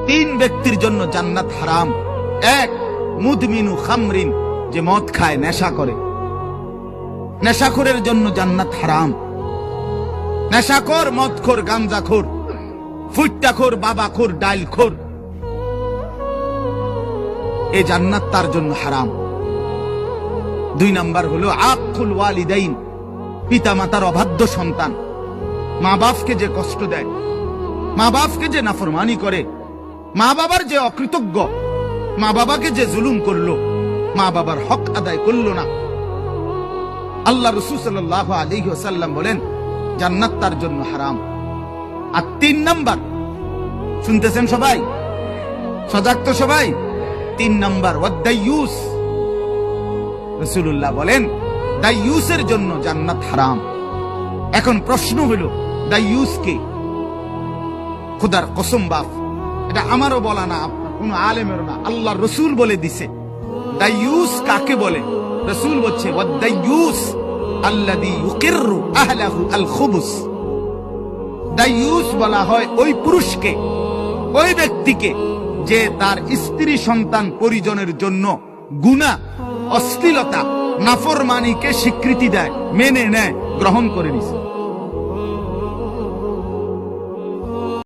তিন ব্যক্তির জন্য জান্নাত হারাম। এক, মুদমিনু খামরিন, যে মদ খায়, নেশা করে, নেশাখোরের জন্য জান্নাত হারাম। নেশাখোর, মদখোর, গাঞ্জাখোর, ফুট্টাখোর, বাবাখোর, ডাইলখোর, এ জান্নাত তার জন্য হারাম। দুই নাম্বার হলো আকুল ওয়ালিদাইন, পিতা মাতার অবাধ্য সন্তান, মা বাপকে যে কষ্ট দেয়, মা বাপকে যে নাফরমানি করে, মা বাবার যে অকৃতজ্ঞ, মা বাবাকে যে জুলুম করলো, মা বাবার হক আদায় করলো না। আল্লাহ রাসূল সাল্লাল্লাহু আলাইহি ওয়াসাল্লাম বলেন জান্নাত তার জন্য হারাম। আর তিন নাম্বার, শুনতেছেন সবাই, সজাগ তো সবাই? তিন নাম্বার ওয়াদাইয়ুস, রাসূলুল্লাহ বলেন দাইয়ুসের জন্য জান্নাত হারাম। এখন প্রশ্ন হলো দাইয়ুস কে? খোদার কসম বাপ, এটা আমারও বলা না, আপনার কোন আলেমেরও না, আল্লাহ রসুল বলে দিছে। দাইয়ুস কাকে বলে? রসুল বলছে ওয়াদাইয়ুস আল্লাযী ইউকিররু আহলাহু আল খুবুস। দাইয়ুস বলা হয় ওই পুরুষকে, ওই ব্যক্তিকে যে তার স্ত্রী সন্তান পরিজনের জন্য গুনাহ, অশ্লীলতা, নাফরমানিকে স্বীকৃতি দেয়, মেনে নেয়, গ্রহণ করে নিছে।